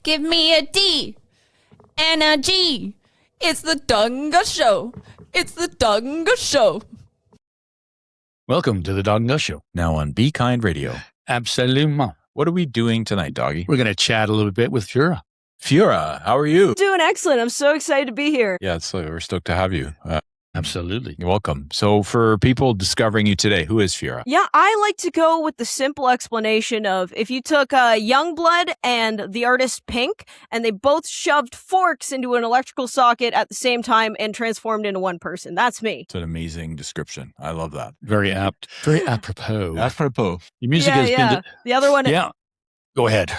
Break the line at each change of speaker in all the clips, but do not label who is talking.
Give me a D and a G. It's the Dawg and Gus Show. It's the Dawg and Gus Show.
Welcome to the Dawg and Gus Show.
Now on Be Kind Radio.
Absolutely.
What are we doing tonight, Doggy?
We're going to chat a little bit with Feura.
Feura, how are you?
Doing excellent. I'm so excited to be here.
Yeah, we're stoked to have you.
Absolutely.
You're welcome. So for people discovering you today, who is Feura?
Yeah, I like to go with the simple explanation of if you took Youngblood and the artist Pink, and they both shoved forks into an electrical socket at the same time and transformed into one person. That's me.
It's an amazing description. I love that.
Very apt. Very apropos.
Apropos.
Your music has been...
The other one...
Yeah. Go ahead.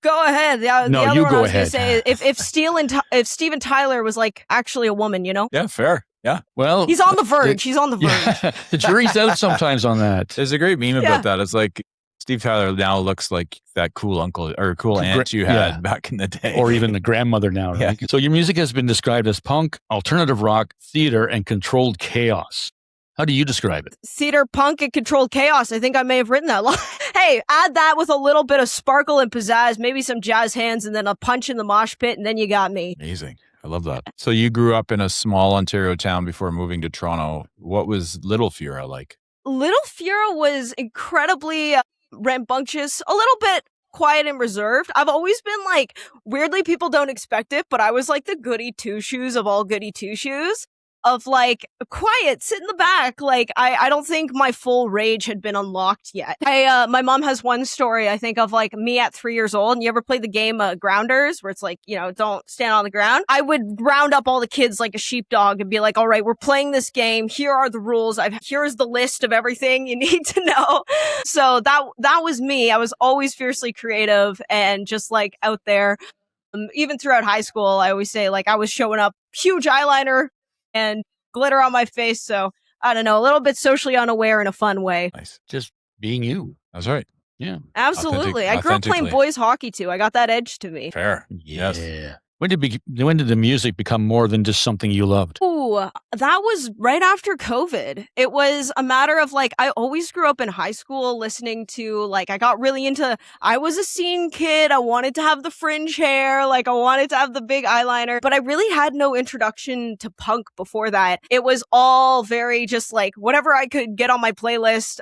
Go ahead. The other
you
one
go
I was
ahead.
Gonna say, if Steven Tyler was like actually a woman, you know?
Yeah, fair. Yeah.
Well...
He's on the verge. He's on the verge.
Yeah, the jury's out sometimes on that.
There's a great meme about that. It's like Steve Tyler now looks like that cool uncle or cool aunt you had back in the day.
Or even the grandmother now, right? Yeah. So your music has been described as punk, alternative rock, theater, and controlled chaos. How do you describe it?
Theater, punk, and controlled chaos. I think I may have written that. Hey, add that with a little bit of sparkle and pizzazz, maybe some jazz hands, and then a punch in the mosh pit, and then you got me.
Amazing. I love that. So you grew up in a small Ontario town before moving to Toronto. What was Little Feura like?
Little Feura was incredibly rambunctious, a little bit quiet and reserved. I've always been like, weirdly, people don't expect it, but I was like the goody two-shoes of all goody two-shoes. Of like, quiet, sit in the back. Like, I don't think my full rage had been unlocked yet. My mom has one story, I think, of like me at 3 years old. And you ever play the game Grounders, where it's like, you know, don't stand on the ground? I would round up all the kids like a sheepdog and be like, all right, we're playing this game. Here are the rules. Here's the list of everything you need to know. So that was me. I was always fiercely creative and just like out there. Even throughout high school, I always say like I was showing up, huge eyeliner, and glitter on my face. So I don't know, a little bit socially unaware in a fun way.
Nice.
Just being you.
That's right.
Yeah.
Absolutely. I grew up playing boys hockey too. I got that edge to me.
Fair.
Yeah.
Yes.
When did the music become more than just something you loved?
Ooh, that was right after COVID. It was a matter of like, I always grew up in high school listening to like, I got really into, I was a scene kid. I wanted to have the fringe hair. Like I wanted to have the big eyeliner, but I really had no introduction to punk before that. It was all very just like whatever I could get on my playlist.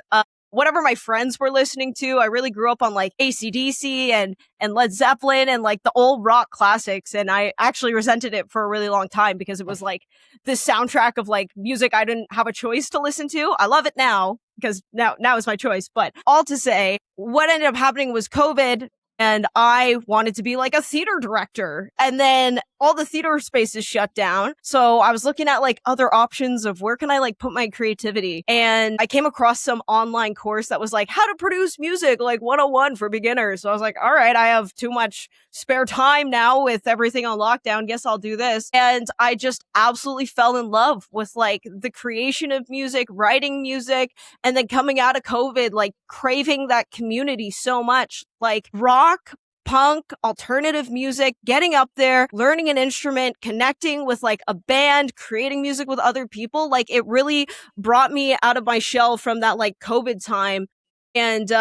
Whatever my friends were listening to. I really grew up on like AC/DC and Led Zeppelin and like the old rock classics. And I actually resented it for a really long time because it was like this soundtrack of like music I didn't have a choice to listen to. I love it now because now is my choice. But all to say, what ended up happening was COVID. And I wanted to be like a theater director. And then all the theater spaces shut down. So I was looking at like other options of where can I like put my creativity. And I came across some online course that was like how to produce music, like 101 for beginners. So I was like, all right, I have too much spare time now with everything on lockdown. Guess I'll do this. And I just absolutely fell in love with like the creation of music, writing music, and then coming out of COVID, like craving that community so much. Like rock, punk, alternative music, getting up there, learning an instrument, connecting with like a band, creating music with other people. Like it really brought me out of my shell from that like COVID time and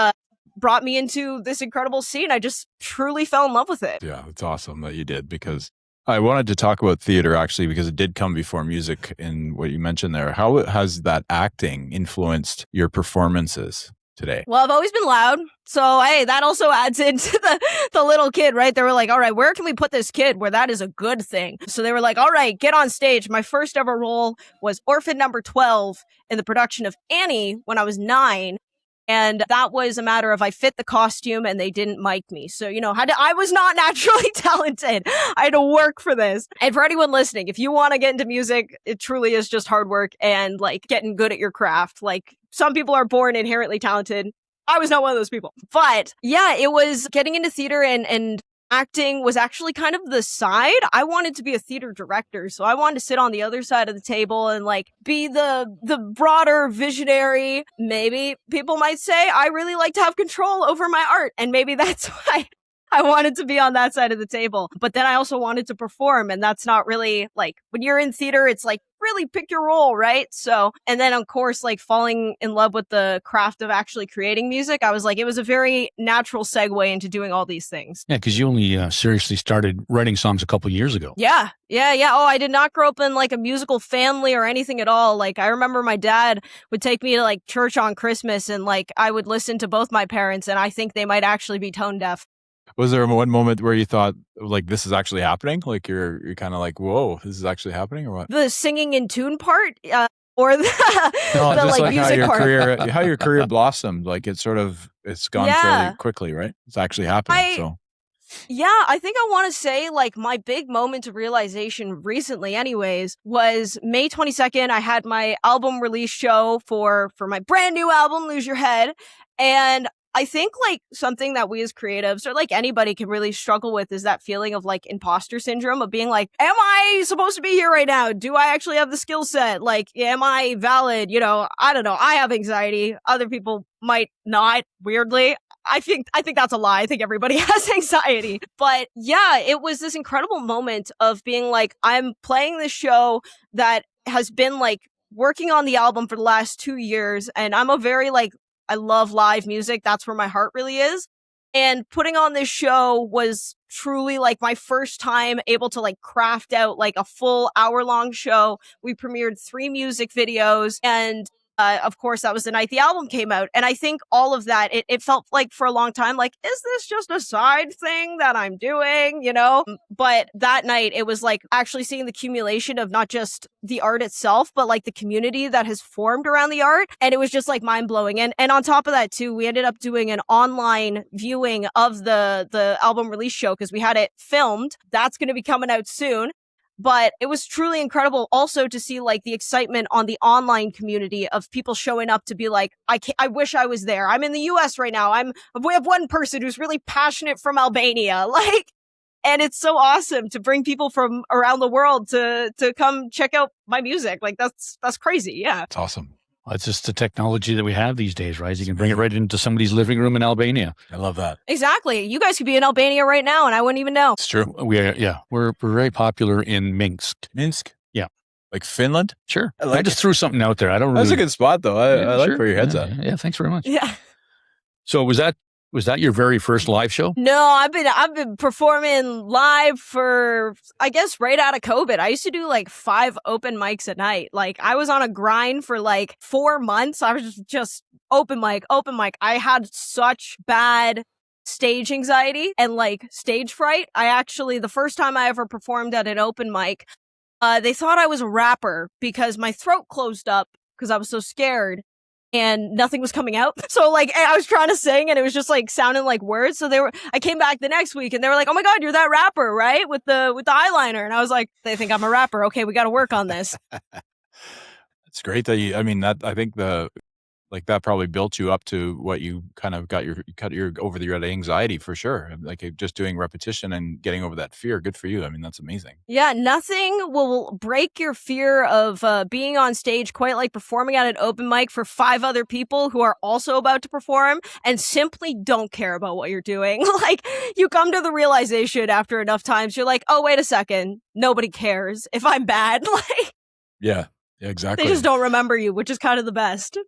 brought me into this incredible scene. I just truly fell in love with it.
Yeah, it's awesome that you did because I wanted to talk about theater actually because it did come before music in what you mentioned there. How has that acting influenced your performances today?
Well, I've always been loud. So, hey, that also adds into the little kid, right? They were like, all right, where can we put this kid where that is a good thing? So they were like, all right, get on stage. My first ever role was orphan number 12 in the production of Annie when I was 9. And that was a matter of I fit the costume and they didn't mic me. So, you know, I was not naturally talented. I had to work for this. And for anyone listening, if you want to get into music, it truly is just hard work and like getting good at your craft. Like some people are born inherently talented. I was not one of those people. But yeah, it was getting into theater and acting was actually kind of the side. I wanted to be a theater director, so I wanted to sit on the other side of the table and like be the broader visionary. Maybe people might say I really like to have control over my art, and maybe that's why I wanted to be on that side of the table. But then I also wanted to perform. And that's not really like when you're in theater, it's like really pick your role, right? So, and then of course, like falling in love with the craft of actually creating music, I was like, it was a very natural segue into doing all these things.
Yeah, because you only seriously started writing songs a couple years ago.
Yeah. Oh, I did not grow up in like a musical family or anything at all. Like I remember my dad would take me to like church on Christmas and like I would listen to both my parents and I think they might actually be tone deaf.
Was there one moment where you thought like this is actually happening? Like you're kind of like, whoa, this is actually happening, or what?
The singing in tune part, or the,
No,
the
just
like
how
music
your
part.
how your career blossomed. Like it's gone fairly quickly, right? It's actually happening.
Yeah, I think I want to say like my big moment of realization recently anyways was May 22nd. I had my album release show for my brand new album, Lose Your Head. And I think like something that we as creatives or like anybody can really struggle with is that feeling of like imposter syndrome of being like, am I supposed to be here right now? Do I actually have the skill set? Like, am I valid? You know, I don't know. I have anxiety. Other people might not, weirdly. I think that's a lie. I think everybody has anxiety. But yeah, it was this incredible moment of being like, I'm playing this show that has been like working on the album for the last 2 years. And I'm a very like, I love live music. That's where my heart really is. And putting on this show was truly like my first time able to like craft out like a full hour-long show. We premiered 3 music videos and of course, that was the night the album came out. And I think all of that, it felt like for a long time, like, is this just a side thing that I'm doing, you know? But that night, it was like actually seeing the accumulation of not just the art itself, but like the community that has formed around the art. And it was just like mind blowing. And on top of that, too, we ended up doing an online viewing of the album release show because we had it filmed. That's going to be coming out soon. But it was truly incredible also to see like the excitement on the online community of people showing up to be like, I wish I was there. I'm in the US right now. We have one person who's really passionate from Albania. Like, and it's so awesome to bring people from around the world to come check out my music. Like that's crazy. Yeah.
It's awesome.
Well, it's just the technology that we have these days, right? You can bring it right into somebody's living room in Albania.
I love that.
Exactly. You guys could be in Albania right now and I wouldn't even know.
It's true.
We're very popular in Minsk.
Minsk?
Yeah.
Like Finland?
Sure. I just threw something out there. I don't really...
That's a good spot though. I like where your head's at.
Yeah, thanks very much.
Yeah.
So was that your very first live show?
No, I've been performing live for, I guess, right out of COVID. I used to do like 5 open mics a night. Like I was on a grind for like 4 months. I was just open mic. I had such bad stage anxiety and like stage fright. The first time I ever performed at an open mic, they thought I was a rapper because my throat closed up because I was so scared. And nothing was coming out. So like I was trying to sing and it was just like sounding like words. So I came back the next week and they were like, oh my God, you're that rapper, right? With the eyeliner. And I was like, they think I'm a rapper. Okay, we got to work on this.
It's great that I think that probably built you up to what you kind of got over the anxiety for sure. Like just doing repetition and getting over that fear. Good for you. I mean, that's amazing.
Yeah, nothing will break your fear of being on stage quite like performing at an open mic for 5 other people who are also about to perform and simply don't care about what you're doing. Like you come to the realization after enough times, you're like, oh, wait a second. Nobody cares if I'm bad. Like,
yeah, exactly.
They just don't remember you, which is kind of the best.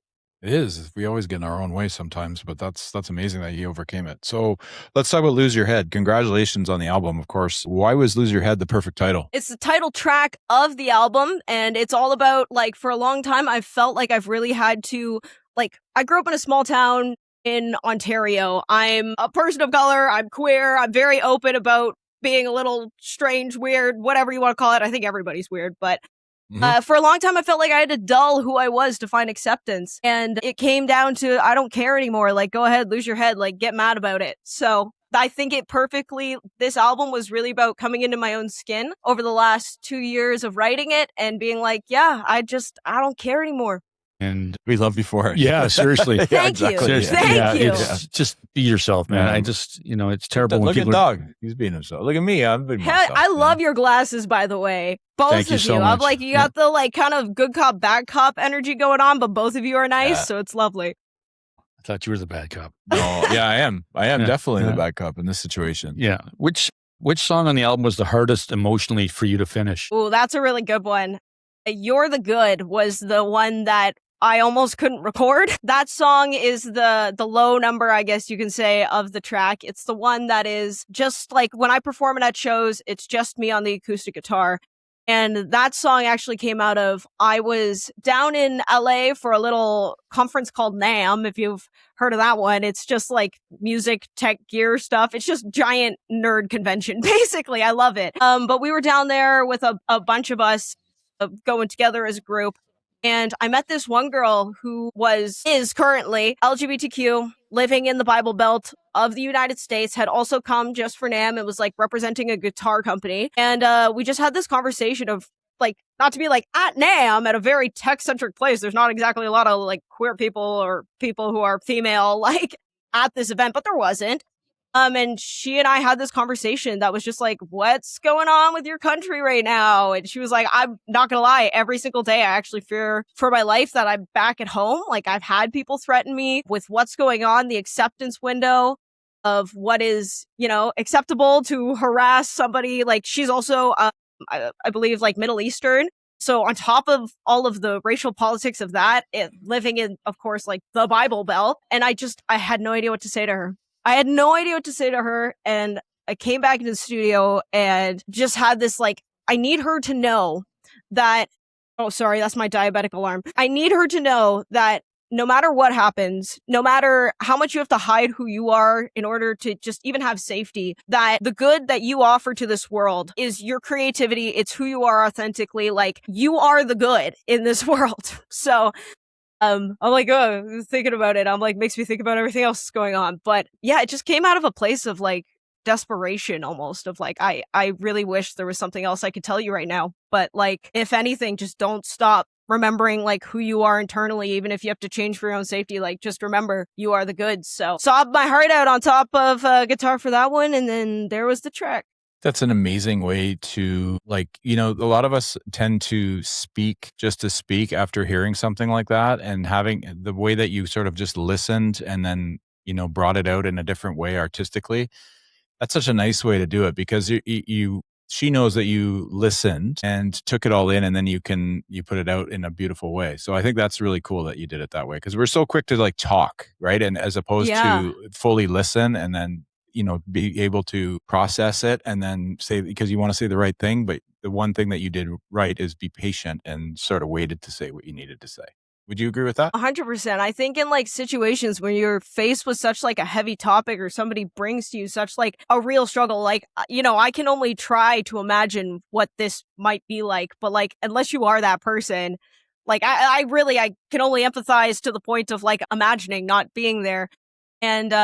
It is. We always get in our own way sometimes, but that's amazing that you overcame it. So let's talk about Lose Your Head. Congratulations on the album, of course. Why was Lose Your Head the perfect title?
It's the title track of the album, and it's all about, like, for a long time, I've felt like I've really had to, like, I grew up in a small town in Ontario. I'm a person of color. I'm queer. I'm very open about being a little strange, weird, whatever you want to call it. I think everybody's weird, but for a long time, I felt like I had to dull who I was to find acceptance. And it came down to, I don't care anymore. Like, go ahead, lose your head, like, get mad about it. So I think this album was really about coming into my own skin over the last 2 years of writing it and being like, yeah, I don't care anymore.
And
we love you for it.
Yeah, seriously.
Thank you.
Seriously.
Thank you.
It's just be yourself, man.
Yeah.
I just, it's terrible when
Look
people
at Dawg. He's being himself. Look at me. I'm being myself.
I love your glasses, by the way. Both
Thank you
of
so
you.
much.
I'm like, you got the like kind of good cop, bad cop energy going on, but both of you are nice, so it's lovely.
I thought you were the bad cop.
No, yeah, I am.
Yeah,
Definitely
yeah.
the bad cop in this situation.
Yeah. Which song on the album was the hardest emotionally for you to finish?
Ooh, that's a really good one. You're the Good was the one that I almost couldn't record. That song is the low number, I guess you can say, of the track. It's the one that is just like when I perform it at shows, it's just me on the acoustic guitar. And that song actually came out of, I was down in LA for a little conference called NAMM, if you've heard of that one. It's just like music, tech, gear stuff. It's just giant nerd convention, basically. I love it. But we were down there with a bunch of us going together as a group. And I met this one girl who is currently LGBTQ, living in the Bible Belt of the United States, had also come just for NAMM. It was like representing a guitar company. And we just had this conversation of like, not to be like at NAMM, at a very tech-centric place. There's not exactly a lot of like queer people or people who are female like at this event, but there wasn't. And she and I had this conversation that was just like, what's going on with your country right now? And she was like, I'm not gonna lie, every single day I actually fear for my life that I'm back at home. Like I've had people threaten me with what's going on, the acceptance window of what is, acceptable to harass somebody. Like she's also, I believe, like Middle Eastern. So on top of all of the racial politics of that, living in, of course, like the Bible Belt. And I had no idea what to say to her. And I came back into the studio and just had this like, I need her to know that, oh, sorry, that's my diabetic alarm. I need her to know that no matter what happens, no matter how much you have to hide who you are in order to just even have safety, that the good that you offer to this world is your creativity. It's who you are authentically. Like you are the good in this world. So I'm like, thinking about it. I'm like, makes me think about everything else that's going on. But yeah, it just came out of a place of like desperation almost of like, I really wish there was something else I could tell you right now. But like, if anything, just don't stop remembering like who you are internally, even if you have to change for your own safety. Like, just remember you are the good. So sobbed my heart out on top of guitar for that one. And then there was the track.
That's an amazing way to a lot of us tend to speak just to speak after hearing something like that, and having the way that you sort of just listened and then, brought it out in a different way artistically. That's such a nice way to do it because she knows that you listened and took it all in, and then you put it out in a beautiful way. So I think that's really cool that you did it that way, because we're so quick to like talk, right? And as opposed to fully listen and then be able to process it and then say, because you want to say the right thing. But the one thing that you did right is be patient and sort of waited to say what you needed to say. Would you agree with that?
100%. I think in like situations where you're faced with such like a heavy topic or somebody brings to you such like a real struggle, like, I can only try to imagine what this might be like. But like, unless you are that person, like I can only empathize to the point of like imagining, not being there. And,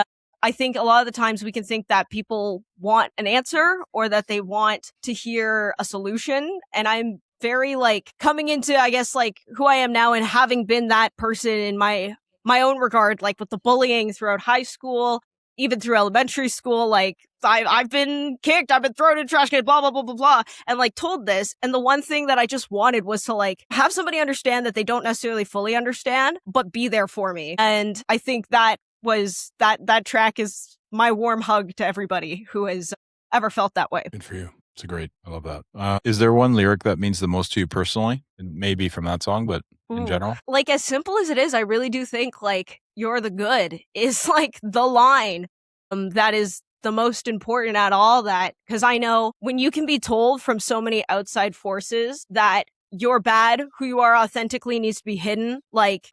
I think a lot of the times we can think that people want an answer or that they want to hear a solution. And I'm very like coming into, I guess, like who I am now and having been that person in my own regard, like with the bullying throughout high school, even through elementary school, like I've been kicked, I've been thrown in a trash can, blah, blah, blah, blah, blah, and like told this. And the one thing that I just wanted was to like have somebody understand that they don't necessarily fully understand, but be there for me. And I think that was that track is my warm hug to everybody who has ever felt that way.
Good for you. It's great. I love that. Is there one lyric that means the most to you personally? Maybe from that song, but in general?
Like as simple as it is, I really do think like you're the good is like the line that is the most important at all that, because I know when you can be told from so many outside forces that you're bad, who you are authentically needs to be hidden, like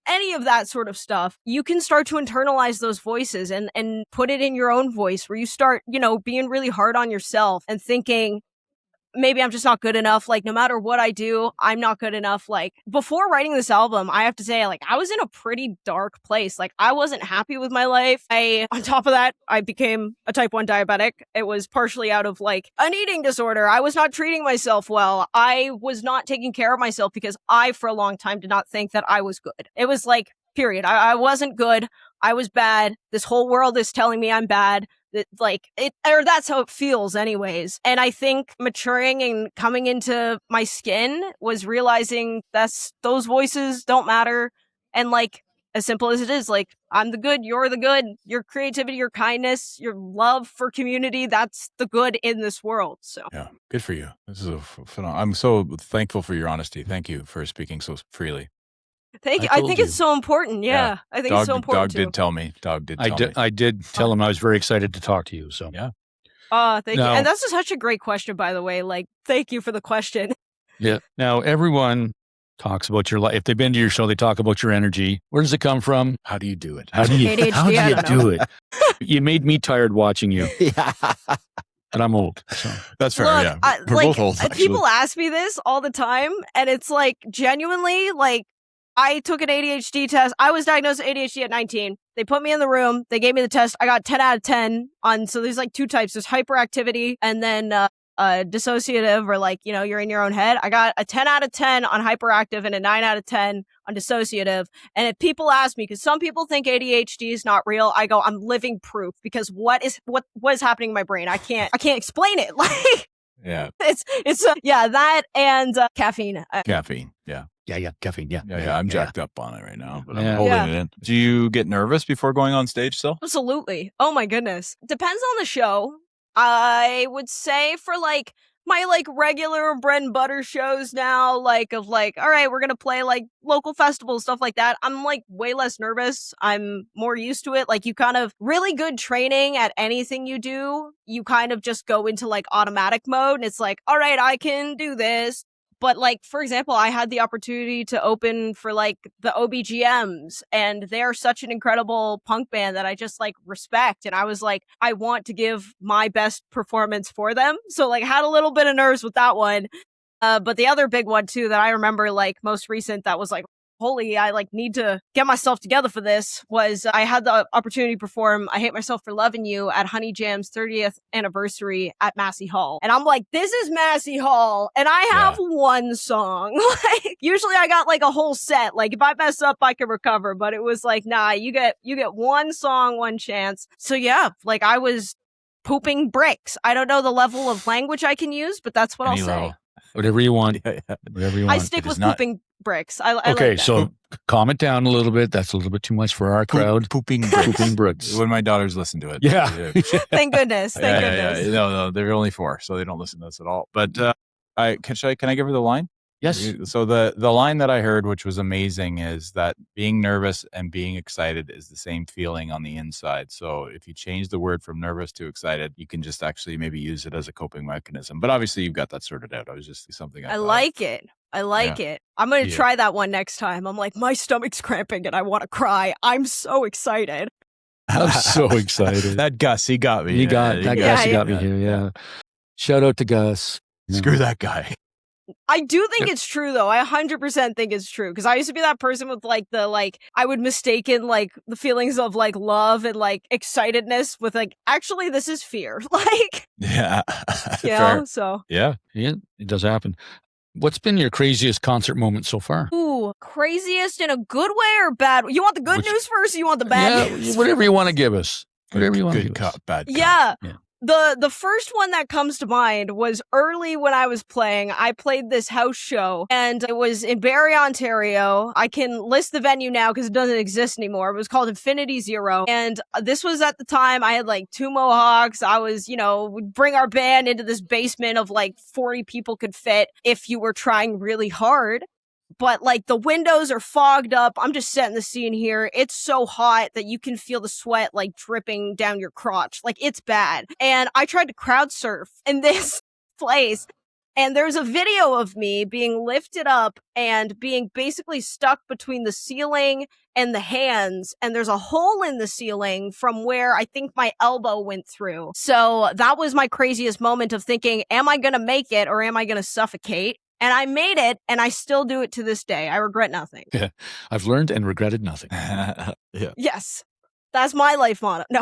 any of that sort of stuff, you can start to internalize those voices and put it in your own voice where you start, being really hard on yourself and thinking, maybe I'm just not good enough. Like, no matter what I do, I'm not good enough. Like, before writing this album, I have to say, like, I was in a pretty dark place. Like, I wasn't happy with my life. On top of that, I became a type 1 diabetic. It was partially out of, like, an eating disorder. I was not treating myself well. I was not taking care of myself because I, for a long time, did not think that I was good. It was like, period. I wasn't good. I was bad. This whole world is telling me I'm bad. That's how it feels anyways. And I think maturing and coming into my skin was realizing those voices don't matter. And like, as simple as it is. Like, I'm the good, you're the good, your creativity, your kindness, your love for community, that's the good in this world. So
Yeah, good for you. This is I'm so thankful for your honesty. Thank you for speaking so freely.
thank you.
I
I
told
think
you.
it's so important. Yeah. I think it's so important
Dog did tell me. Dog did tell me.
I did tell him I was very excited to talk to you. So
Yeah.
Thank you.
Now-
And that's such a great question, by the way. Like, thank you for the question.
yeah. Now everyone talks about your life. If they've been to your show, they talk about your energy. Where does it come from?
How do you do it?
How do you
ADHD, I don't
do it? You made me tired watching you,
Yeah.
and I'm old. So
That's fair.
Look,
Yeah. We're both old, actually.
people ask me this all the time, and it's like, genuinely, like, I took an ADHD test. I was diagnosed with ADHD at 19. They put me in the room. They gave me the test. I got 10 out of 10 on, so there's like 2 types. There's hyperactivity and then dissociative, or like, you know, you're in your own head. I got a 10 out of 10 on hyperactive and a 9 out of 10 on dissociative. And if people ask me, because some people think ADHD is not real, I go, I'm living proof, because what is happening in my brain? I can't explain it. Like,
Yeah.
it's that and caffeine.
Caffeine. Yeah.
yeah, caffeine. Yeah,
Yeah. I'm jacked up on it right now, but
Yeah.
I'm holding
Yeah.
it in. Do you get nervous before going on stage still?
Absolutely. Oh my goodness. Depends on the show. I would say for like my like regular bread and butter shows now, like of like, all right, we're gonna play like local festivals, stuff like that, I'm like way less nervous. I'm more used to it. Like, you kind of really good training at anything you do, you kind of just go into like automatic mode, and it's like, all right, I can do this. But like, for example, I had the opportunity to open for like the OBGMs, and they're such an incredible punk band that I just like respect. And I was like, I want to give my best performance for them. So like, had a little bit of nerves with that one. But the other big one too that I remember, like most recent, that was like, holy, I like need to get myself together for this, was I had the opportunity to perform I Hate Myself for Loving You at Honey Jam's 30th anniversary at Massey Hall. And I'm like, this is Massey Hall, and I have one song. Like, usually I got like a whole set. Like, if I mess up, I can recover. But it was like, nah, you get one song, one chance. So yeah, like, I was pooping bricks. I don't know the level of language I can use, but that's what
Any
I'll say.
level.
whatever you want.
Yeah.
Whatever you
I
want.
stick
It
with
is not-
pooping bricks. I
Okay,
like that.
so calm it down a little bit. That's a little bit too much for our crowd.
Pooping bricks.
Pooping bricks.
When my daughters listen to it.
Yeah.
Thank goodness. Thank goodness.
Yeah. No, they're only 4, so they don't listen to us at all. But can I give her the line?
Yes.
So the line that I heard, which was amazing, is that being nervous and being excited is the same feeling on the inside. So if you change the word from nervous to excited, you can just actually maybe use it as a coping mechanism. But obviously you've got that sorted out. I was just something
I like it. I like it. I'm going to try that one next time. I'm like, my stomach's cramping and I want to cry. I'm so excited.
I'm so excited.
That Gus, he got me.
He got
He
that
Yeah,
Gus. He
yeah.
got me here. Yeah. Shout out to Gus.
Screw that guy.
I do think it's true, though. I 100% think it's true. Because I used to be that person with, like, I would mistaken, like, the feelings of, like, love and, like, excitedness with, like, actually, this is fear. Like,
Yeah.
you
Fair.
know, so.
Yeah.
Yeah, it does happen. What's been your craziest concert moment so far?
Ooh, craziest in a good way or bad? You want the good news first, or you want the bad news?
Whatever you want to give us. Whatever you want to
Good
give us.
cop, bad cop.
Yeah.
Yeah.
The first one that comes to mind was early when I was playing. I played this house show, and it was in Barrie, Ontario. I can list the venue now because it doesn't exist anymore. It was called Infinity Zero. And this was at the time I had like 2 mohawks. I was, we'd bring our band into this basement of like 40 people could fit if you were trying really hard. But like the windows are fogged up. I'm just setting the scene here. It's so hot that you can feel the sweat like dripping down your crotch. Like, it's bad. And I tried to crowd surf in this place. And there's a video of me being lifted up and being basically stuck between the ceiling and the hands. And there's a hole in the ceiling from where I think my elbow went through. So that was my craziest moment of thinking, am I going to make it or am I going to suffocate? And I made it, and I still do it to this day. I regret nothing.
Yeah. I've learned and regretted nothing.
Yeah.
Yes. That's my life motto. No.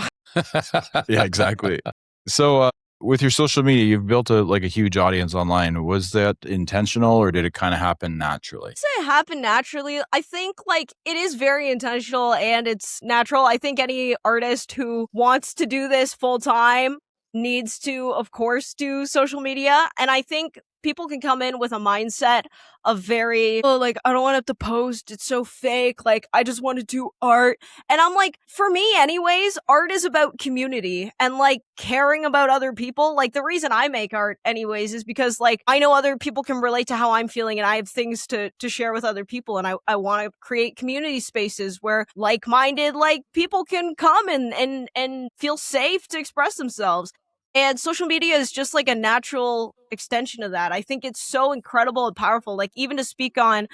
Yeah, exactly. So with your social media, you've built a huge audience online. Was that intentional, or did it kind of happen naturally?
I'd say it happened naturally. I think like it is very intentional and it's natural. I think any artist who wants to do this full time needs to, of course, do social media. And I think people can come in with a mindset of very, oh, like, I don't want to have to post. It's so fake. Like, I just want to do art. And I'm like, for me anyways, art is about community and like caring about other people. Like the reason I make art anyways is because like I know other people can relate to how I'm feeling and I have things to share with other people. And I want to create community spaces where like-minded, like people can come and feel safe to express themselves. And social media is just like a natural extension of that. I think it's so incredible and powerful. Like even to speak on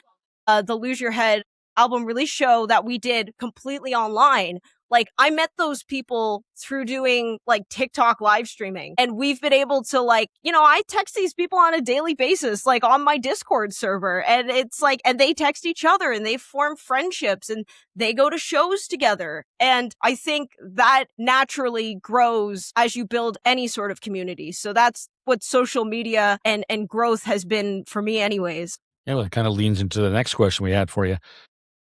the Lose Your Head album release show that we did completely online. Like I met those people through doing like TikTok live streaming, and we've been able to like, you know, I text these people on a daily basis, like on my Discord server, and it's like, and they text each other and they form friendships and they go to shows together. And I think that naturally grows as you build any sort of community. So that's what social media and growth has been for me anyways.
Yeah, well, it kind of leans into the next question we had for you.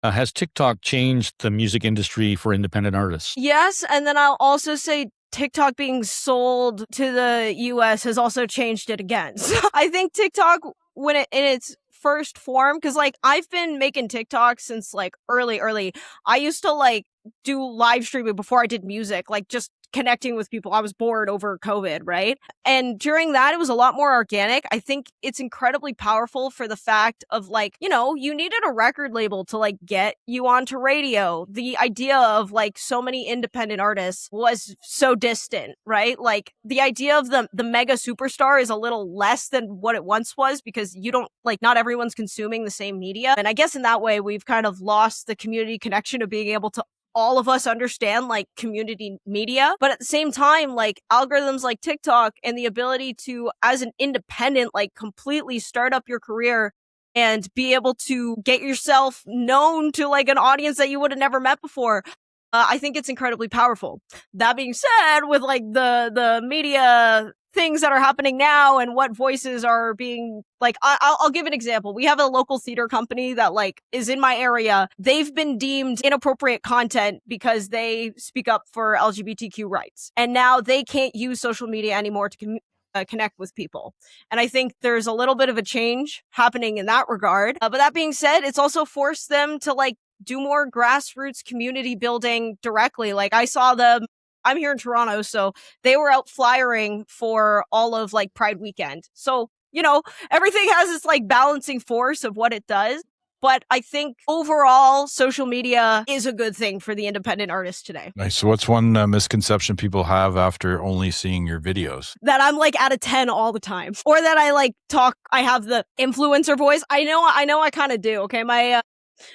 Has TikTok changed the music industry for independent artists?
Yes, and then I'll also say TikTok being sold to the US has also changed it again. So I think TikTok, when it in its first form, because like I've been making TikToks since like early. I used to like do live streaming before I did music, like just connecting with people. I was bored over COVID, right? And during that, it was a lot more organic. I think it's incredibly powerful for the fact of like, you know, you needed a record label to like get you onto radio. The idea of like so many independent artists was so distant, right? Like the idea of the mega superstar is a little less than what it once was because you don't like, not everyone's consuming the same media. And I guess in that way, we've kind of lost the community connection of being able to all of us understand like community media. But at the same time, like algorithms like TikTok and the ability to, as an independent, like completely start up your career and be able to get yourself known to like an audience that you would have never met before. I think it's incredibly powerful. That being said, with like the media things that are happening now and what voices are being like, I'll give an example. We have a local theater company that like is in my area. They've been deemed inappropriate content because they speak up for LGBTQ rights. And now they can't use social media anymore to connect with people. And I think there's a little bit of a change happening in that regard. But that being said, it's also forced them to like do more grassroots community building directly. Like I saw them, I'm here in Toronto, so they were out flyering for all of like Pride weekend. So, you know, everything has this like balancing force of what it does. But I think overall, social media is a good thing for the independent artist today.
Nice. So what's one misconception people have after only seeing your videos?
That I'm like at a 10 all the time. Or that I like talk, I have the influencer voice. I know I kind of do. Okay.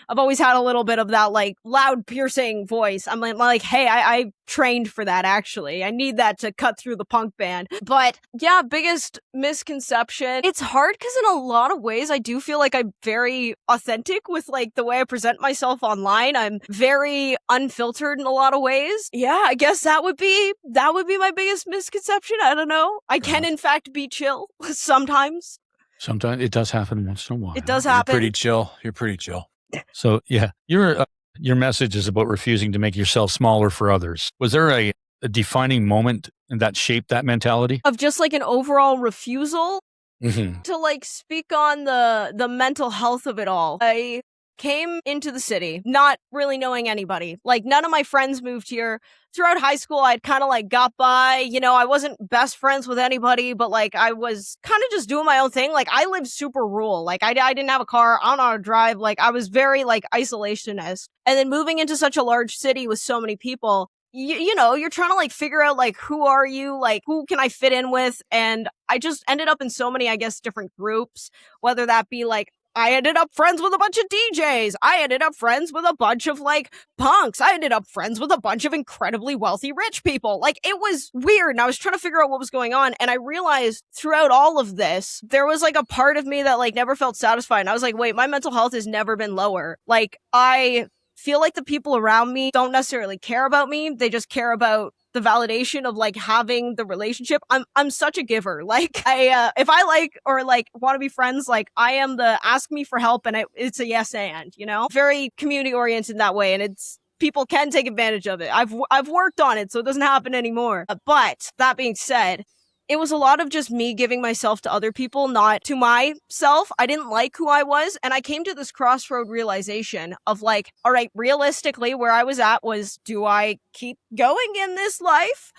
I've always had a little bit of that like loud piercing voice. I'm like, hey, I trained for that actually. I need that to cut through the punk band. But yeah, biggest misconception. It's hard because in a lot of ways I do feel like I'm very authentic with like the way I present myself online. I'm very unfiltered in a lot of ways. Yeah, I guess that would be my biggest misconception. I don't know. I can in fact be chill sometimes.
Sometimes it does happen once in a while.
It does happen.
You're pretty chill.
So yeah, your message is about refusing to make yourself smaller for others. Was there a defining moment that shaped that mentality?
Of just like an overall refusal to like speak on the mental health of it all. I came into the city not really knowing anybody. Like none of my friends moved here. Throughout high school, I'd kind of like got by, you know, I wasn't best friends with anybody, but like I was kind of just doing my own thing. Like I lived super rural. Like I didn't have a car. I don't know how to drive. Like I was very like isolationist. And then moving into such a large city with so many people, you know, you're trying to like figure out like, who are you? Like, who can I fit in with? And I just ended up in so many, I guess, different groups, whether that be like, I ended up friends with a bunch of DJs. I ended up friends with a bunch of like punks. I ended up friends with a bunch of incredibly wealthy rich people. Like it was weird. And I was trying to figure out what was going on. And I realized throughout all of this, there was like a part of me that like never felt satisfied. And I was like, wait, my mental health has never been lower. Like I feel like the people around me don't necessarily care about me. They just care about the validation of like having the relationship. I'm such a giver. Like if I like or like want to be friends, like I am the ask me for help and it's a yes and, you know, very community oriented in that way. And it's people can take advantage of it. I've worked on it, so it doesn't happen anymore. But that being said, it was a lot of just me giving myself to other people, not to myself. I didn't like who I was. And I came to this crossroad realization of like, all right, realistically, where I was at was, do I keep going in this life?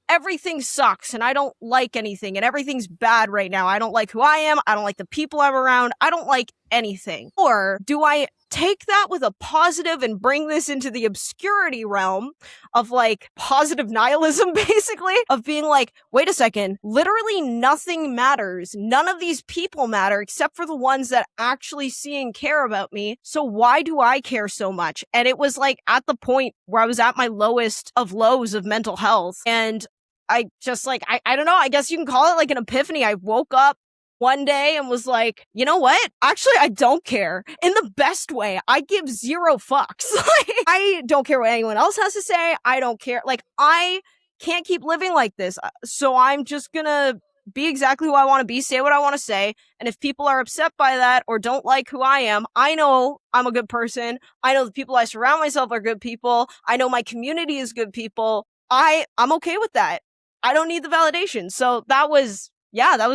Everything sucks and I don't like anything and everything's bad right now. I don't like who I am. I don't like the people I'm around. I don't like anything. Or do I take that with a positive and bring this into the obscurity realm of like positive nihilism, basically, of being like, wait a second, literally nothing matters. None of these people matter except for the ones that actually see and care about me. So why do I care so much? And it was like at the point where I was at my lowest of lows of mental health. And I just like, I don't know, I guess you can call it like an epiphany. I woke up one day and was like, you know what? Actually, I don't care. In the best way. I give zero fucks. Like, I don't care what anyone else has to say. I don't care. Like, I can't keep living like this. So I'm just gonna be exactly who I want to be, say what I want to say. And if people are upset by that or don't like who I am, I know I'm a good person. I know the people I surround myself are good people. I know my community is good people. I'm okay with that. I don't need the validation. So that was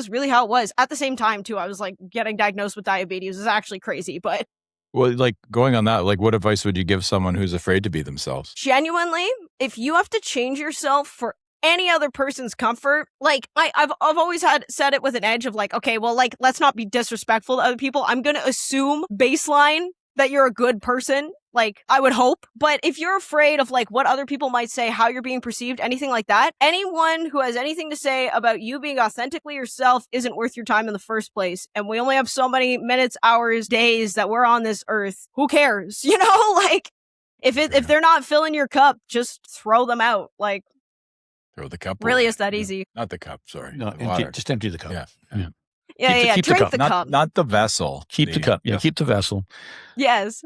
really how it was. At the same time, too, I was like getting diagnosed with diabetes. It was actually crazy, but.
Well, like going on that, like what advice would you give someone who's afraid to be themselves?
Genuinely, if you have to change yourself for any other person's comfort, like I've always said it with an edge of like, okay, well, like, let's not be disrespectful to other people. I'm going to assume baseline that you're a good person. Like, I would hope. But if you're afraid of like what other people might say, how you're being perceived, anything like that, anyone who has anything to say about you being authentically yourself isn't worth your time in the first place. And we only have so many minutes, hours, days that we're on this earth. Who cares? You know, like if they're not filling your cup, just throw them out. Like,
throw the cup.
Really,
away.
it's that easy.
Not the cup. Sorry.
No,
Water.
just empty the cup.
Yeah.
Keep the
Drink
cup.
the cup.
Not the vessel.
Keep the cup. Yeah, keep the vessel.
Yes.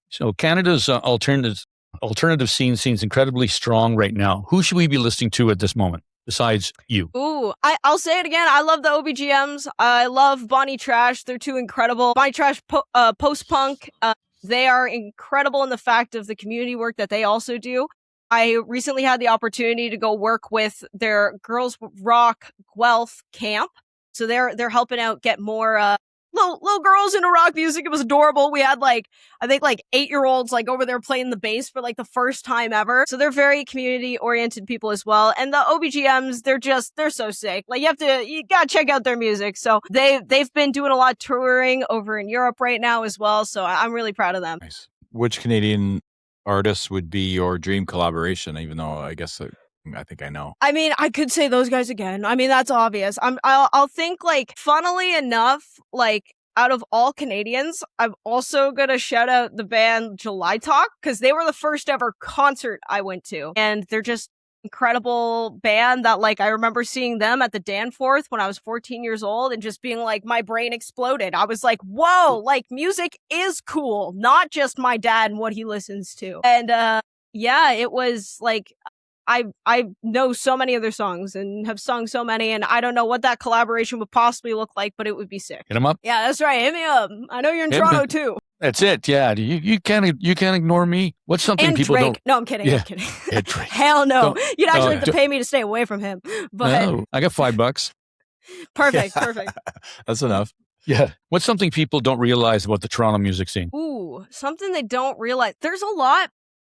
So Canada's alternative scene seems incredibly strong right now. Who should we be listening to at this moment besides you?
Ooh, I'll say it again. I love the OBGMs. I love Bonnie Trash. They're two incredible. Bonnie Trash post-punk. They are incredible in the fact of the community work that they also do. I recently had the opportunity to go work with their Girls Rock Guelph camp. So they're helping out get more little girls into rock music. It was adorable. We had I think 8-year-olds over there playing the bass for the first time ever. So they're very community oriented people as well. And the OBGMs, they're so sick. You gotta check out their music. So they've been doing a lot of touring over in Europe right now as well. So I'm really proud of them.
Nice. Which Canadian artists would be your dream collaboration? Even though I guess I think I know.
I mean, I could say those guys again. I mean, that's obvious. I'll think funnily enough, out of all Canadians, I'm also gonna shout out the band July Talk, because they were the first ever concert I went to, and they're just incredible band that I remember seeing them at the Danforth when I was 14 years old and just being my brain exploded. I was like, whoa, music is cool, not just my dad and what he listens to. And yeah, it was I know so many of their songs and have sung so many, and I don't know what that collaboration would possibly look like, but it would be sick.
Hit them up.
Yeah, that's right. Hit me up. I know you're in Toronto too.
That's it. Yeah, you can't ignore me. What's something
And
people
Drake.
don't?
No, I'm kidding.
Yeah.
I'm kidding.
Yeah, Drake.
Hell no.
Don't-
You'd actually
no,
have to pay me to stay away from him. But
No, I got $5.
perfect.
That's enough.
Yeah. What's something people don't realize about the Toronto music scene?
Ooh, something they don't realize. There's a lot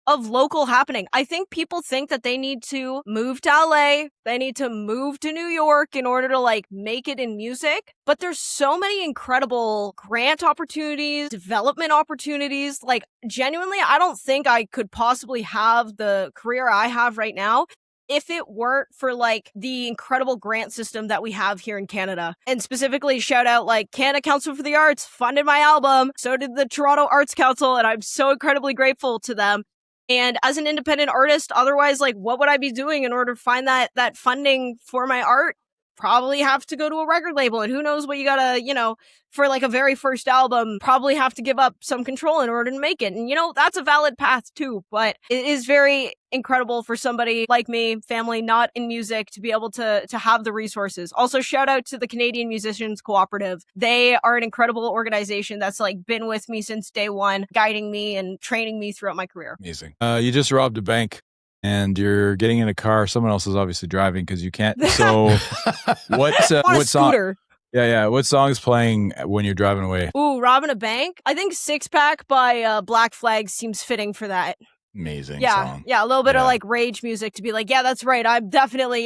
of local happening. I think people think that they need to move to LA, they need to move to New York in order to make it in music. But there's so many incredible grant opportunities, development opportunities. Genuinely, I don't think I could possibly have the career I have right now if it weren't for the incredible grant system that we have here in Canada. And specifically shout out Canada Council for the Arts funded my album. So did the Toronto Arts Council, and I'm so incredibly grateful to them. And as an independent artist, otherwise, what would I be doing in order to find that funding for my art? Probably have to go to a record label, and who knows what you gotta, for a very first album, probably have to give up some control in order to make it. And, that's a valid path too, but it is very incredible for somebody like me, family not in music, to be able to have the resources. Also, shout out to the Canadian Musicians Cooperative. They are an incredible organization that's been with me since day one, guiding me and training me throughout my career.
Amazing. You just robbed a bank. and you're getting in a car. Someone else is obviously driving because you can't. So what
On a
what song?
scooter.
Yeah. What song is playing when you're driving away?
Ooh, robbing a bank? I think Six Pack by Black Flag seems fitting for that.
Amazing
Yeah,
song.
yeah, a little bit of
Yeah.
like rage music to be like, yeah, that's right. I'm definitely,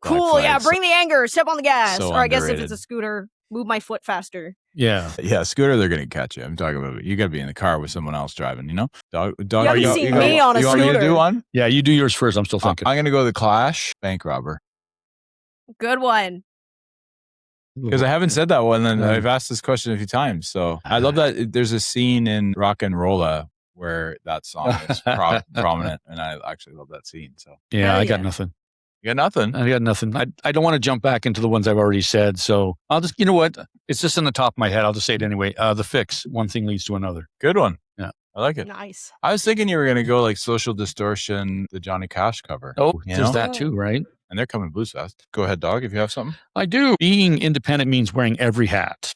cool.
Flag,
Yeah,
so-
bring the anger. Step on the gas.
so
Or I guess if
underrated.
it's a scooter, move my foot faster.
Yeah.
Yeah, scooter, they're gonna catch you. I'm talking about you got to be in the car with someone else driving. You know, dog.
You haven't
are
seen
you,
me on a
you want me to do
scooter.
one?
Yeah, you do yours first. I'm still thinking.
I'm gonna go the Clash, Bank Robber,
Good one.
because I haven't said that one, and
Yeah.
I've asked this question a few times. So I love that. There's a scene in Rock and Rolla where that song is prominent, and I actually love that scene. So
Yeah,
Hell
I got
yeah.
nothing.
you got nothing.
I got nothing. I don't want to jump back into the ones I've already said. So I'll just, you know what? It's just in the top of my head. I'll just say it anyway. The Fix. One thing leads to another.
Good one.
Yeah.
I like it.
Nice.
I was thinking you were gonna go like Social Distortion, the Johnny Cash cover.
Oh,
You
there's
know?
that too, right?
And they're coming Blues Fest. Go ahead, dog. If you have something.
I do. Being independent means wearing every hat.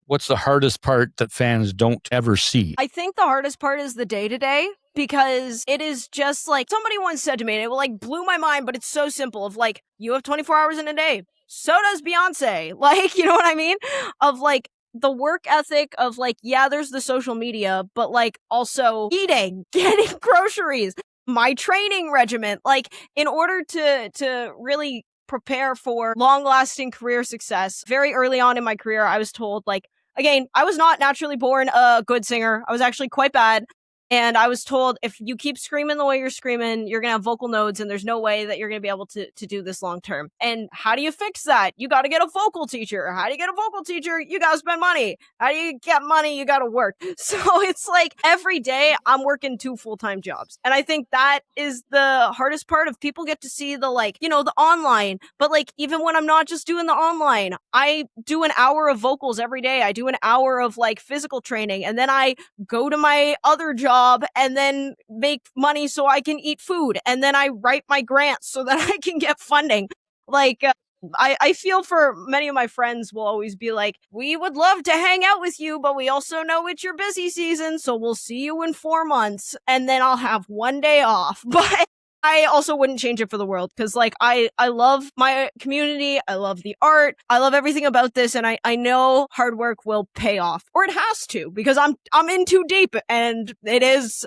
What's the hardest part that fans don't ever see?
I think the hardest part is the day-to-day, because it is just like somebody once said to me, and it like blew my mind, but it's so simple of like, you have 24 hours in a day. So does Beyonce. Like, you know what I mean? Of like the work ethic of like, yeah, there's the social media, but like also eating, getting groceries, my training regimen. Like in order to really prepare for long-lasting career success, very early on in my career, I was told like, again, I was not naturally born a good singer. I was actually quite bad. And I was told, if you keep screaming the way you're screaming, you're going to have vocal nodes, and there's no way that you're going to be able to do this long term. And how do you fix that? You got to get a vocal teacher. How do you get a vocal teacher? You got to spend money. How do you get money? You got to work. So it's like every day I'm working 2 full-time jobs. And I think that is the hardest part of people get to see the like, you know, the online. But like, even when I'm not just doing the online, I do an hour of vocals every day. I do an hour of like physical training. And then I go to my other job and then make money so I can eat food. And then I write my grants so that I can get funding. Like, I feel for many of my friends will always be like, we would love to hang out with you, but we also know it's your busy season, so we'll see you in 4 months, and then I'll have 1 day off. But I also wouldn't change it for the world, because like I love my community, I love the art, I love everything about this, and I know hard work will pay off, or it has to, because I'm in too deep, and it is.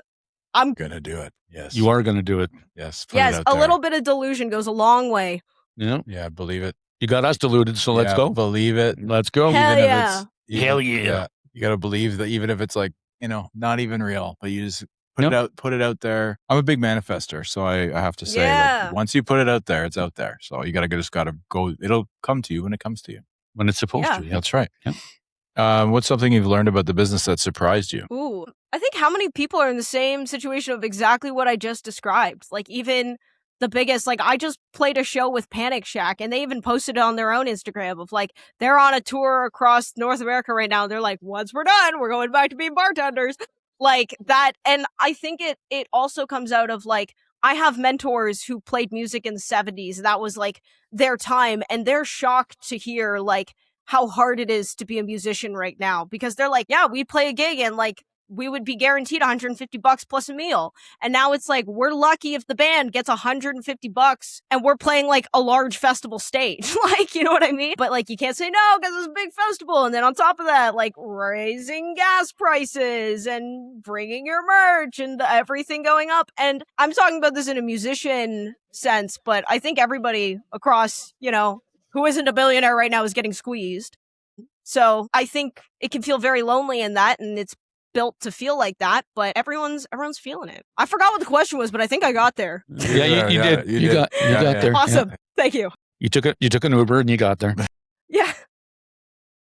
I'm
Gonna do it. Yes.
You are going to do it.
Yes. Put it
yes,
out
a
there.
little bit of delusion goes a long way.
Yeah.
Yeah, believe it.
You got us deluded, so let's
Yeah,
go.
Believe it.
Let's go.
Hell
Even if
yeah.
it's-
Hell yeah.
You got to believe that, even if it's like, you know, not even real, but you just
Yep.
put it out there. I'm a big manifester, so I have to say,
Yeah.
like, once you put it out there, it's out there. So you just got to go. It'll come to you when it comes to you.
When it's supposed
Yeah.
to. Yeah.
That's right.
Yeah.
What's something you've learned about the business that surprised you?
Ooh, I think how many people are in the same situation of exactly what I just described? Like, even the biggest, like, I just played a show with Panic Shack, and they even posted it on their own Instagram of like, they're on a tour across North America right now. They're like, once we're done, we're going back to being bartenders. Like that. And I think it also comes out of like, I have mentors who played music in the 70s. That was like their time, and they're shocked to hear like how hard it is to be a musician right now, because they're like, yeah, we play a gig and like we would be guaranteed $150 plus a meal. And now it's like, we're lucky if the band gets $150 and we're playing like a large festival stage. Like, you know what I mean? But like, you can't say no because it's a big festival. And then on top of that, like raising gas prices and bringing your merch and everything going up. And I'm talking about this in a musician sense, but I think everybody across, you know, who isn't a billionaire right now is getting squeezed. So I think it can feel very lonely in that, and it's built to feel like that, but everyone's feeling it. I forgot what the question was, but I think I got there.
Yeah, you did. You got there.
Awesome.
Yeah.
Thank you.
You took an Uber and you got there.
Yeah.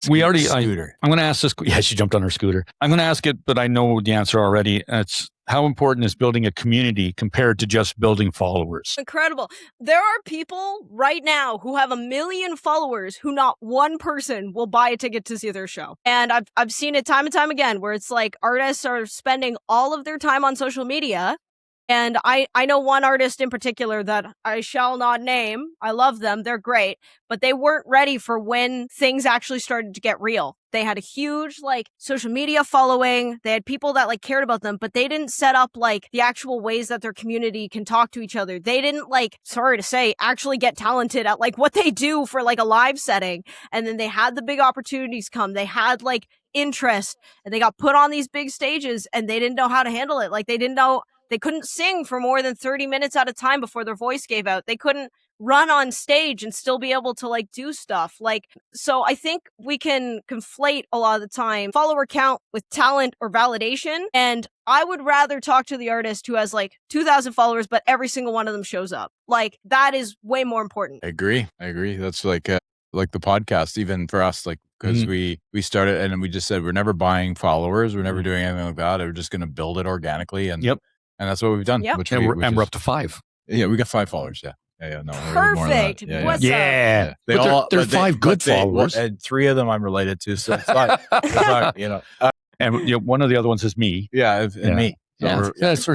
We already.
Scooter.
I'm going to ask this. Yeah, she jumped on her scooter. I'm going to ask it, but I know the answer already. It's how important is building a community compared to just building followers?
Incredible. There are people right now who have 1 million followers who not one person will buy a ticket to see their show. And I've seen it time and time again where it's like artists are spending all of their time on social media And I know one artist in particular that I shall not name. I love them. They're great. But they weren't ready for when things actually started to get real. They had a huge, like, social media following. They had people that, like, cared about them, but they didn't set up, like, the actual ways that their community can talk to each other. They didn't, like, sorry to say, actually get talented at, like, what they do for, like, a live setting. And then they had the big opportunities come. They had, like, interest, and they got put on these big stages, and they didn't know how to handle it. Like, they didn't know. They couldn't sing for more than 30 minutes at a time before their voice gave out. They couldn't run on stage and still be able to, like, do stuff. Like, so I think we can conflate a lot of the time follower count with talent or validation. And I would rather talk to the artist who has, like, 2,000 followers, but every single one of them shows up. Like, that is way more important.
I agree. That's like the podcast, even for us, like, because we started and we just said we're never buying followers. We're never doing anything like that. We're just going to build it organically. And and that's what we've done.
Yep.
And we're up to 5.
Yeah, we got 5 followers. Yeah. No,
Perfect.
What's
up?
They're 5 good followers.
And 3 of them I'm related to, so it's fine. It's fine, you know.
And one of the other ones is me.
And me. So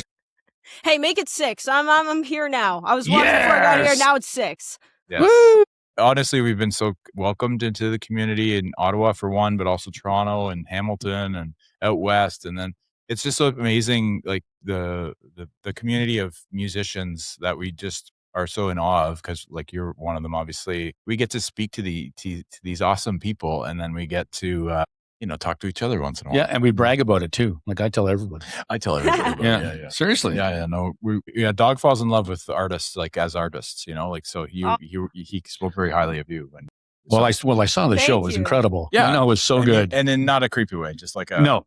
Hey, make it 6. I'm here now. I was watching before I got here. Now it's 6.
Yes. Woo! Honestly, we've been so welcomed into the community in Ottawa for one, but also Toronto and Hamilton and out west, and then it's just so amazing, like the community of musicians that we just are so in awe of, because like you're one of them. Obviously, we get to speak to these awesome people, and then we get to talk to each other once in a while.
Yeah, and we brag about it too. Like I tell everybody.
Yeah.
Seriously.
Yeah. No, Dawg falls in love with artists, like as artists, like so. He spoke very highly of you. And
I saw the show. It was incredible.
Yeah,
I know, it was so good,
and in not a creepy way, just like
no.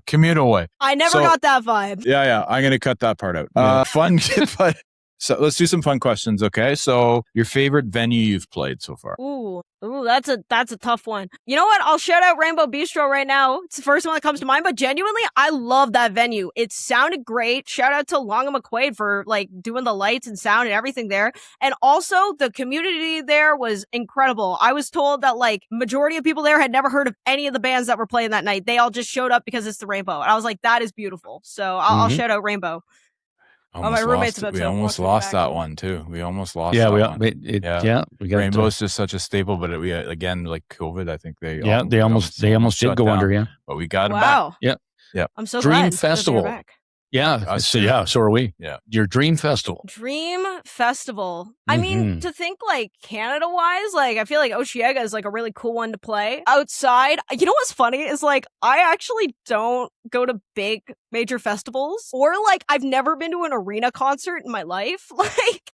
Communal way.
I never got that vibe.
Yeah. I'm going to cut that part out. Fun, but so let's do some fun questions. Okay. So your favorite venue you've played so far?
Ooh, that's a tough one. You know what? I'll shout out Rainbow Bistro right now. It's the first one that comes to mind, but genuinely, I love that venue. It sounded great. Shout out to Long and McQuaid for, like, doing the lights and sound and everything there. And also, the community there was incredible. I was told that, like, majority of people there had never heard of any of the bands that were playing that night. They all just showed up because it's the Rainbow. And I was like, that is beautiful. So I'll shout out Rainbow.
My roommate's about to. We almost lost that one too. We almost lost.
Yeah,
we got
Rainbow's
just such a staple, but we again, like COVID, I think they
almost did go under. Yeah,
but we got them back.
Yeah.
I'm so
Dream
glad
Festival.
Back.
Yeah. So are we.
Yeah.
Your Dream Festival.
Dream Festival. I mean, to think, like, Canada-wise, like, I feel like Osheaga is, like, a really cool one to play. Outside, you know what's funny is, like, I actually don't go to big major festivals, or, like, I've never been to an arena concert in my life. Like,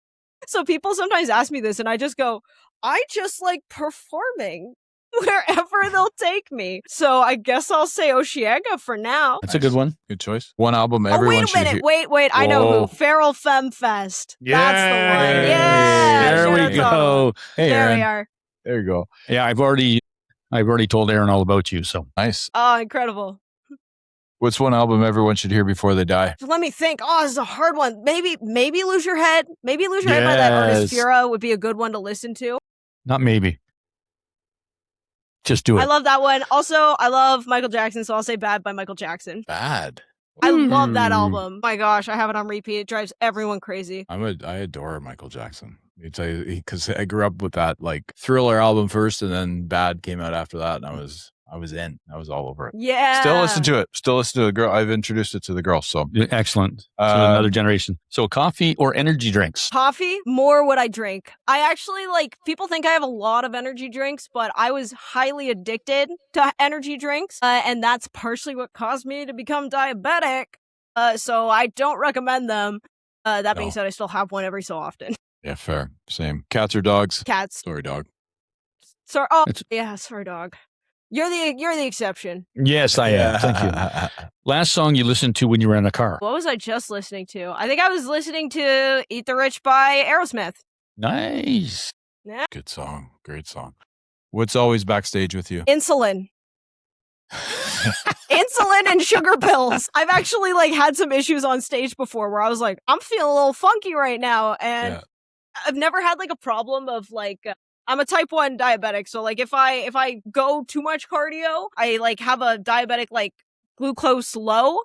so people sometimes ask me this, and I just go, I just like performing wherever they'll take me. So I guess I'll say Osheaga for now.
That's a good one.
Good choice. One album everyone should hear.
Wait. I know who. Feral Femme Fest.
Yeah.
That's the one. Yeah.
There we go.
Hey,
there
Aaron.
we are.
There you go.
Yeah, I've already told Aaron all about you. So
nice.
Oh, incredible.
What's one album everyone should hear before they die?
Let me think. Oh, this is a hard one. Maybe Lose Your Head. Maybe Lose Your Head by that artist Feura would be a good one to listen to.
Not maybe. Just do it.
I love that one. Also, I love Michael Jackson, so I'll say Bad by Michael Jackson.
Bad.
I love that album. My gosh, I have it on repeat. It drives everyone crazy.
I adore Michael Jackson. Because I grew up with that like Thriller album first, and then Bad came out after that, and I was in. I was all over it.
Yeah.
Still listen to it. Still listen to the girl. I've introduced it to the girls. So
excellent. So another generation. So coffee or energy drinks?
Coffee. More what I drink. I actually people think I have a lot of energy drinks, but I was highly addicted to energy drinks. And that's partially what caused me to become diabetic. So I don't recommend them. That being said, I still have one every so often.
Yeah, fair. Same. Cats or dogs?
Cats.
Sorry, dog.
Sorry. Sorry, dog. You're the exception.
Yes, I am. Thank you. Last song you listened to when you were in a car?
What was I just listening to? I think I was listening to Eat the Rich by Aerosmith.
Nice.
Yeah.
Good song. Great song. What's always backstage with you?
Insulin. Insulin and sugar pills. I've actually had some issues on stage before where I was like, I'm feeling a little funky right now. And I've never had a problem of I'm a type 1 diabetic, so if I go too much cardio, I have a diabetic glucose low.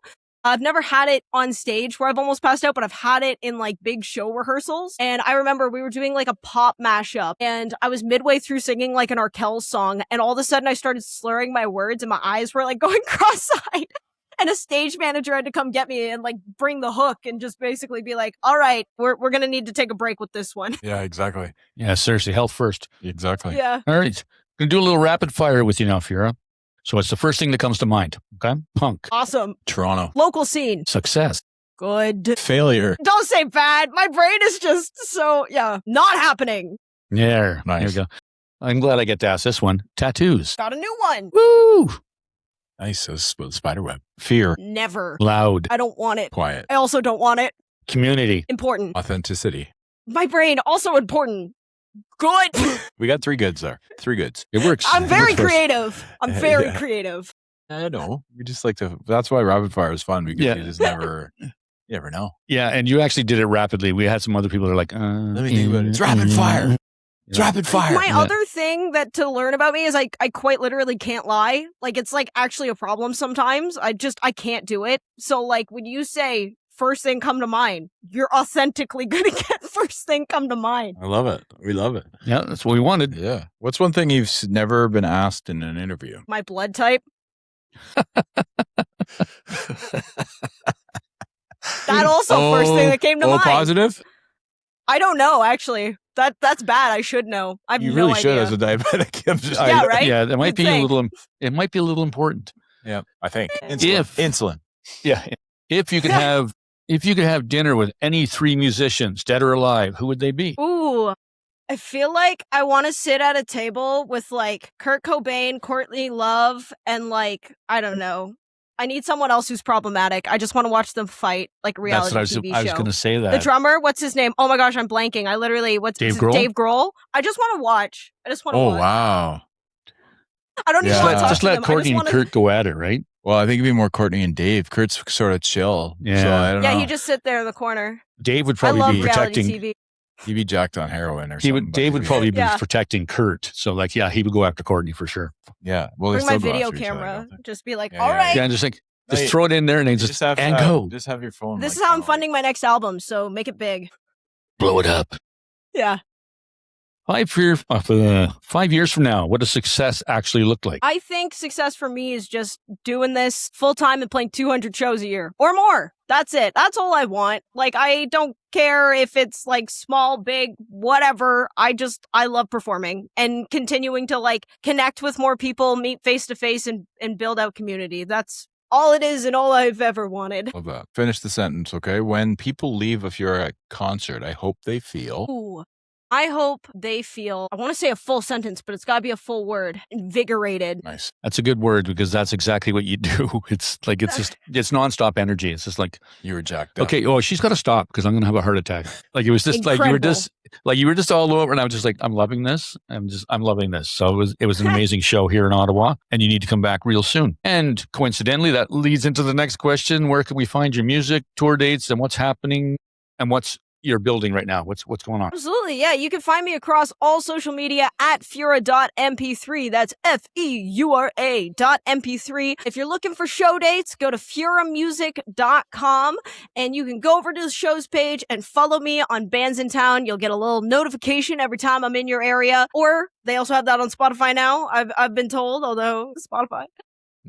I've never had it on stage where I've almost passed out, but I've had it in like big show rehearsals. And I remember we were doing like a pop mashup and I was midway through singing like an Arkell song. And all of a sudden I started slurring my words and my eyes were like going cross-eyed. And a stage manager had to come get me and like bring the hook and just basically be like, all right, we're going to need to take a break with this one.
Yeah, exactly.
Yeah, seriously, health first.
Exactly.
Yeah.
All right. Going to do a little rapid fire with you now, Feura. So it's the first thing that comes to mind. Okay. Punk.
Awesome.
Toronto.
Local scene.
Success.
Good.
Failure.
Don't say bad. My brain is just so, not happening.
Yeah.
Nice.
There we go. I'm glad I get to ask this one. Tattoos.
Got a new one.
Woo!
Nice. Spiderweb. Fear.
Never.
Loud.
I don't want it.
Quiet.
I also don't want it.
Community.
Important.
Authenticity.
My brain, also important. Good.
We got 3 goods there. 3 goods.
It works.
I'm
It
very
works for us.
creative. I'm very
Yeah.
creative.
I know. We just like to. That's why rapid fire is fun because
Yeah.
you just never. You never know.
Yeah, and you actually did it rapidly. We had some other people that are like,
Let me think about it. It's rapid fire. It's
Yeah.
rapid fire.
My
Yeah.
other thing that to learn about me is I quite literally can't lie. Like it's like actually a problem sometimes. I can't do it. So like when you say first thing come to mind, you're authentically gonna get first thing come to mind.
I love it. We love it.
Yeah, that's what we wanted.
Yeah. What's one thing you've never been asked in an interview?
My blood type. That also first thing that came to mind.
Positive?
I don't know actually. That's bad. I should know. I have
You
no
really
idea.
should as a diabetic. I'm just,
Yeah, right?
Yeah, it might
You'd
be
think.
a little. It might be a little important.
Yeah, I think.
If-
Insulin.
Yeah, if you could have, dinner with any 3 musicians, dead or alive, who would they be?
Ooh. I feel like I want to sit at a table with like Kurt Cobain, Courtney Love, and like, I don't know. I need someone else who's problematic. I just want to watch them fight like a reality
That's what
TV
I was
show.
going to say. That
The drummer, what's his name? Oh my gosh, I'm blanking. I literally,
Dave
is it
Grohl?
Dave Grohl. I just want to watch. I just want to
Oh,
watch.
wow.
I don't even
Yeah.
want to talk
just
to
let
them.
Courtney
I
and
just wanna,
Kurt go at it, right?
Well, I think it'd be more Courtney and Dave. Kurt's sort of chill.
Yeah.
So I don't know.
Yeah, he just sit there in the corner.
Dave would
I
probably
love
be
reality
protecting.
TV.
He'd be jacked on heroin or
He
something.
would.
but
Dave would
he'd be-
probably be
Yeah.
protecting Kurt. So, like, yeah, he would go after Courtney for sure.
Yeah. Well, they
Bring my
still go
video
after each other,
camera.
don't they?
Just be like,
Yeah,
all
yeah,
right.
Yeah, and just like,
No,
just
you-
throw it in there and then
You
just
have,
and
go.
go,
Just have your phone.
This
like,
is how I'm
kinda
funding my next album, so make it big.
blow it up.
Yeah.
5 years from now, what does success actually look like?
I think success for me is just doing this full time and playing 200 shows a year or more. That's it. That's all I want. Like, I don't care if it's like small, big, whatever. I love performing and continuing to like connect with more people, meet face to face and build out community. That's all it is and all I've ever wanted.
Love that. Finish the sentence, okay? When people leave if you're at a concert, I hope they feel.
Ooh. I hope they feel, I want to say a full sentence, but it's got to be a full word. Invigorated.
Nice.
That's a good word because that's exactly what you do. It's like, it's nonstop energy. It's just like,
You were jacked up.
okay, oh, she's got to stop because I'm going to have a heart attack. Like it was just
Incredible.
you were just all over and I was just like, I'm loving this. I'm loving this. So it was an amazing show here in Ottawa and you need to come back real soon. And coincidentally, that leads into the next question. Where can we find your music, tour dates and what's happening and what's you're building right now? What's going on?
Absolutely, yeah. You can find me across all social media at Feura.mp3. That's Feura.mp3. If you're looking for show dates, go to FeuraMusic.com and you can go over to the shows page and follow me on Bands in Town. You'll get a little notification every time I'm in your area. Or they also have that on Spotify now, I've been told, although Spotify.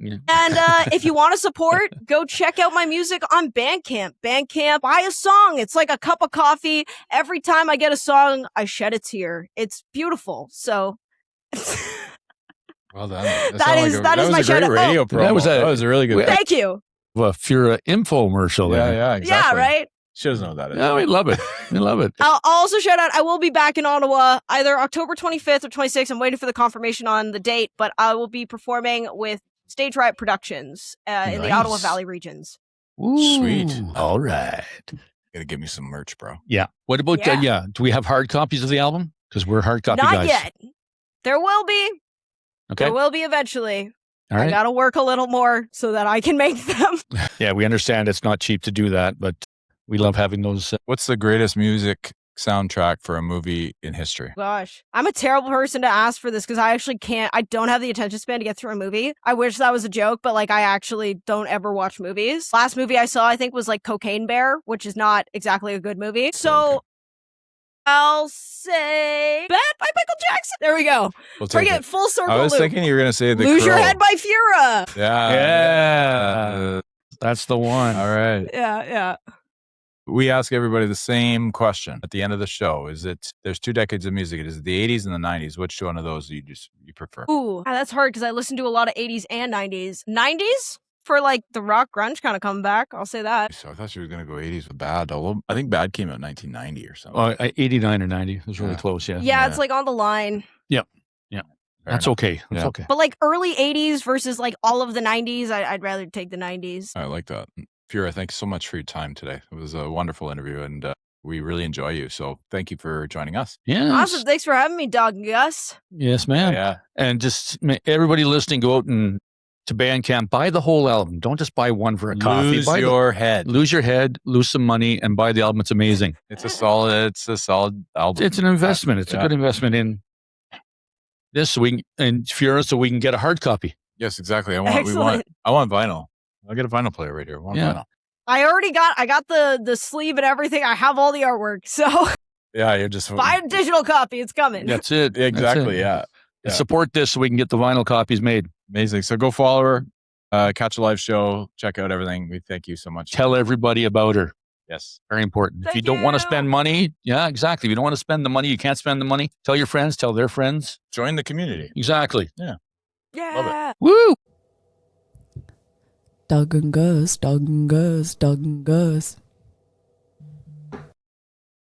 Yeah.
And if you want to support, go check out my music on Bandcamp. Bandcamp, buy a song. It's like a cup of coffee. Every time I get a song, I shed a tear. It's beautiful. So
Well done.
That is my
a great
shout-out.
radio
Oh.
promo. That was a really good.
thank you.
A Feura infomercial there.
Yeah, exactly.
Yeah, right?
She doesn't know what that is.
Yeah, we love it. We love it.
I'll also shout out, I will be back in Ottawa either October 25th or 26th. I'm waiting for the confirmation on the date, but I will be performing with Stage Right Productions in the
Nice.
Ottawa Valley regions.
Sweet.
All right.
Gotta give me some merch, bro.
Yeah. What about,
Yeah.
do we have hard copies of the album? Because we're hard copy
Not
guys.
yet. There will be.
Okay.
There will be eventually.
All
I
right.
got to work a little more so that I can make them.
Yeah, we understand it's not cheap to do that, but we love having those.
What's the greatest music soundtrack for a movie in history?
Gosh, I'm a terrible person to ask for this because I actually can't. I don't have the attention span to get through a movie. I wish that was a joke, but like I actually don't ever watch movies. Last movie I saw, I think, was like Cocaine Bear, which is not exactly a good movie. So
Okay.
I'll say Bad by Michael Jackson. There we go.
We'll take
Bring it
it.
full circle.
I was
loop.
thinking you were going to say The
Lose Your
Crow.
Head by Feura.
Yeah.
That's the one.
All right.
Yeah.
We ask everybody the same question at the end of the show. There's 2 decades of music. Is it the 80s and the 90s? Which one of those do you prefer?
Ooh, that's hard because I listen to a lot of 80s and 90s. 90s? For like the rock grunge kind of come back. I'll say that.
So I thought you were going to go 80s with Bad. Although I think Bad came out in 1990 or something.
89 or 90. It was really
Yeah.
close, yeah.
Yeah, it's like on the line.
Fair
That's
enough.
okay. That's
Yeah.
okay.
But like early 80s versus like all of the 90s, I'd rather take the 90s.
I like that. Feura, thanks so much for your time today. It was a wonderful interview, and we really enjoy you. So thank you for joining us.
Yes.
Awesome. Thanks for having me, Dawg and Gus.
Yes, ma'am.
Yeah.
And just everybody listening, go out and to Bandcamp, buy the whole album. Don't just buy one for a coffee.
Lose your head.
Lose your head, lose some money, and buy the album. It's amazing.
It's a solid album.
It's an investment. It's a good investment in this and Feura, so we can get a hard copy.
Yes, exactly. I
Excellent.
want vinyl. I'll get a vinyl player right here. I want vinyl.
I got the sleeve and everything. I have all the artwork. So
Yeah, you're just
buy a digital copy. It's coming.
That's it.
exactly.
That's it.
Yeah.
Support this so we can get the vinyl copies made.
Amazing. So go follow her, catch a live show, check out everything. We thank you so much.
Tell everybody about her.
Yes.
Very important. If
Thank
you don't want to
you.
spend money, yeah, exactly. If you don't want to spend the money, you can't spend the money. Tell your friends, tell their friends.
Join the community.
Exactly.
Yeah.
Love
Woo!
Dawg and Gus, Dawg and Gus, Dawg and Gus.